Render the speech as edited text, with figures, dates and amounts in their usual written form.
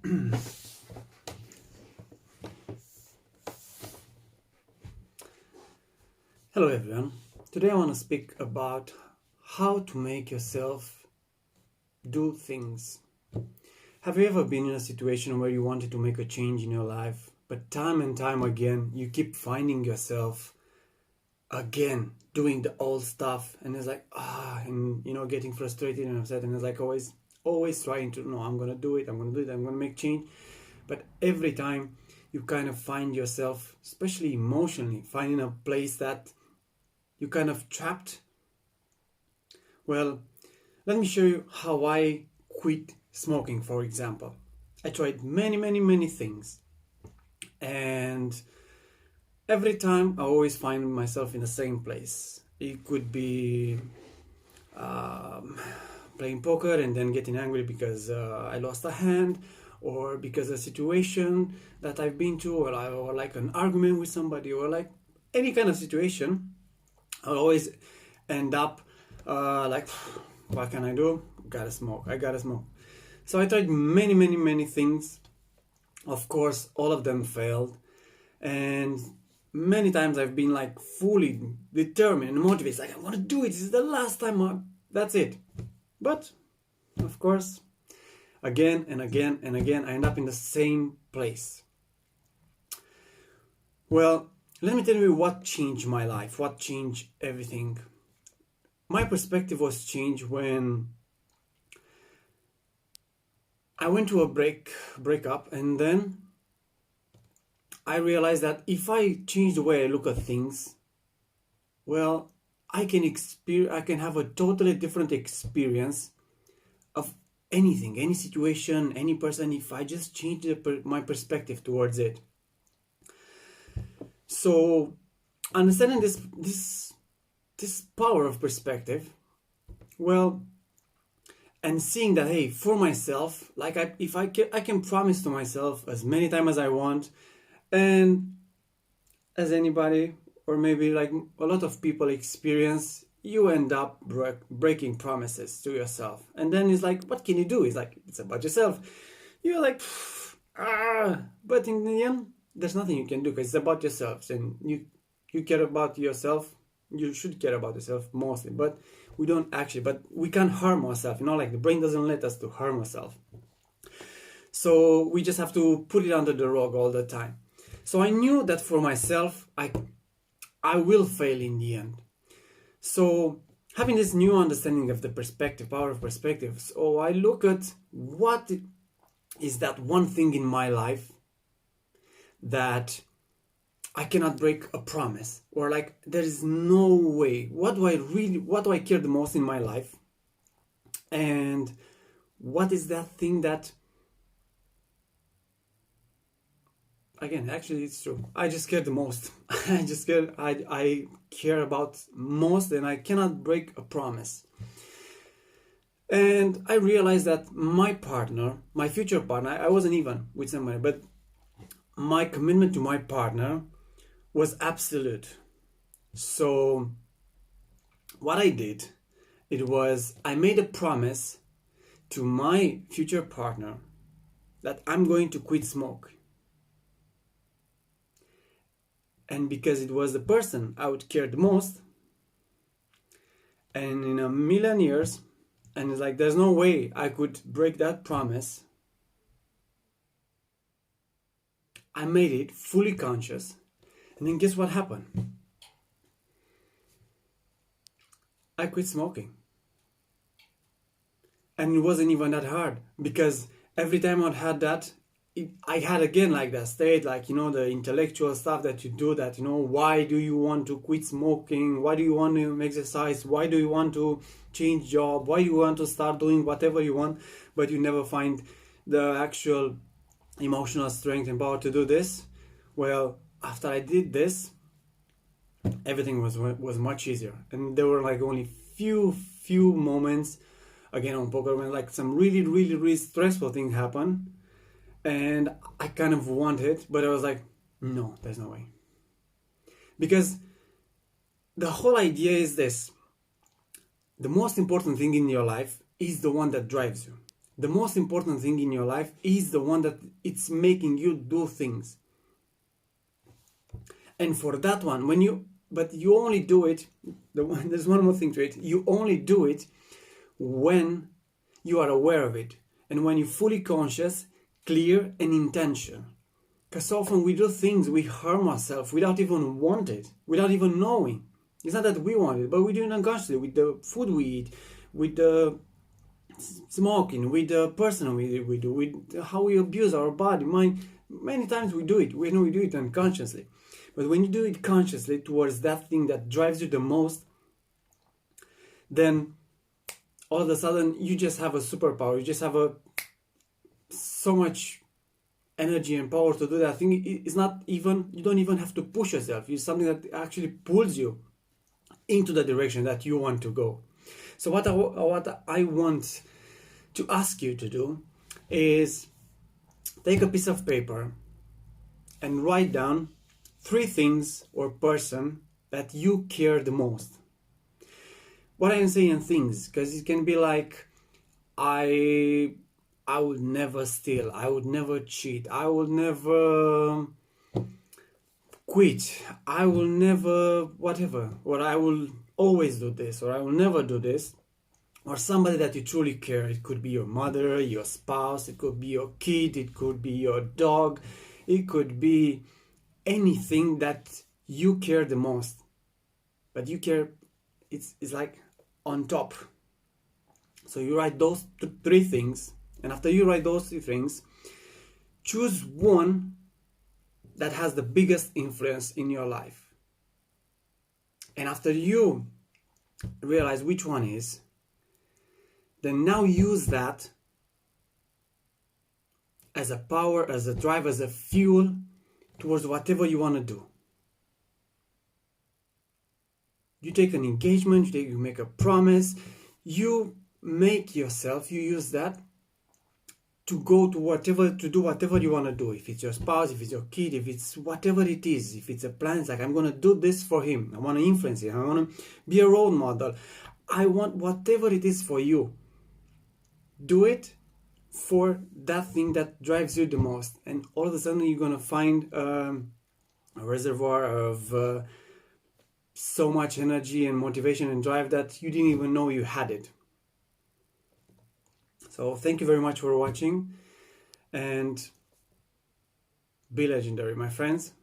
Hello everyone. Today I want to speak about how to make yourself do things. Have you ever been in a situation where you wanted to make a change in your life, but time and time again you keep finding yourself again doing the old stuff, and it's like and getting frustrated and upset, and it's like always trying to, no, I'm gonna do it, I'm gonna make change. But every time you kind of find yourself, especially emotionally, finding a place that you kind of trapped. Well, let me show you how I quit smoking, for example. I tried many things, and every time I always find myself in the same place. It could be playing poker and then getting angry because I lost a hand, or because of a situation that I've been to, or like an argument with somebody, or like any kind of situation. I'll always end up like, what can I do? I gotta smoke. So I tried many things. Of course, all of them failed. And many times I've been like fully determined and motivated. Like, I want to do it. This is the last time. That's it. But, of course, again and again and again, I end up in the same place. Well, let me tell you what changed my life, what changed everything. My perspective was changed when I went to a breakup, and then I realized that if I change the way I look at things, well, I can have a totally different experience of anything, any situation, any person, if I just change my perspective towards it. So, understanding this power of perspective, well, and seeing that, hey, for myself, like I can promise to myself as many times as I want, and as anybody, or maybe like a lot of people experience, you end up breaking promises to yourself, and then it's like, what can you do? It's like, it's about yourself. You're like, but in the end, there's nothing you can do because it's about yourself, and you care about yourself. You should care about yourself mostly, but we don't actually. But we can't harm ourselves. Like the brain doesn't let us to harm ourselves. So we just have to put it under the rug all the time. So I knew that for myself, I will fail in the end. So having this new understanding of the perspective, power of perspective, so I look at what is that one thing in my life that I cannot break a promise, or like there is no way. What do I care the most in my life? And what is that thing that, again, actually it's true, I just care the most. I care about most, and I cannot break a promise. And I realized that my partner, my future partner, I wasn't even with somebody, but my commitment to my partner was absolute. So what I did, it was, I made a promise to my future partner that I'm going to quit smoke. And because it was the person I would care the most, and in a million years, and it's like, there's no way I could break that promise, I made it fully conscious. And then guess what happened? I quit smoking. And it wasn't even that hard, because every time I'd had that, I had again like that state, like, the intellectual stuff that you do, that, why do you want to quit smoking? Why do you want to exercise? Why do you want to change job? Why do you want to start doing whatever you want? But you never find the actual emotional strength and power to do this. Well, after I did this, everything was much easier, and there were like only few moments, again on poker, when like some really stressful thing happened, and I kind of want it, but I was like, no, there's no way. Because the whole idea is this: the most important thing in your life is the one that drives you. the most important thing in your life is the one that it's making you do things. And for that one, but you only do it, there's one more thing to it, you only do it when you are aware of it, and when you're fully conscious, clear, and intentional. Because often we do things, we harm ourselves without even wanting it, without even knowing. It's not that we want it, but we do it unconsciously with the food we eat, with the smoking, with the person we do, with how we abuse our body, mind. Many times we do it, we know we do it unconsciously. But when you do it consciously towards that thing that drives you the most, then all of a sudden you just have a superpower. You just have so much energy and power to do that thing. It's not even, you don't even have to push yourself. It's something that actually pulls you into the direction that you want to go. So what I want to ask you to do is take a piece of paper and write down 3 things or person that you care the most. What I'm saying things, because it can be like, I would never steal, I would never cheat, I would never quit, I will never whatever, or I will always do this, or I will never do this. Or somebody that you truly care. It could be your mother, your spouse, it could be your kid, it could be your dog, it could be anything that you care the most. But you care, it's like on top. So you write those 3 things, and after you write those 3 things, choose one that has the biggest influence in your life. And after you realize which one is, then now use that as a power, as a drive, as a fuel towards whatever you want to do. You take an engagement, you make a promise, you make yourself, you use that to go to whatever, to do whatever you want to do. If it's your spouse, if it's your kid, if it's whatever it is, if it's a plan, it's like, I'm going to do this for him. I want to influence him. I want to be a role model. I want whatever it is for you. Do it for that thing that drives you the most. And all of a sudden you're going to find a reservoir of so much energy and motivation and drive that you didn't even know you had it. So thank you very much for watching, and be legendary, my friends.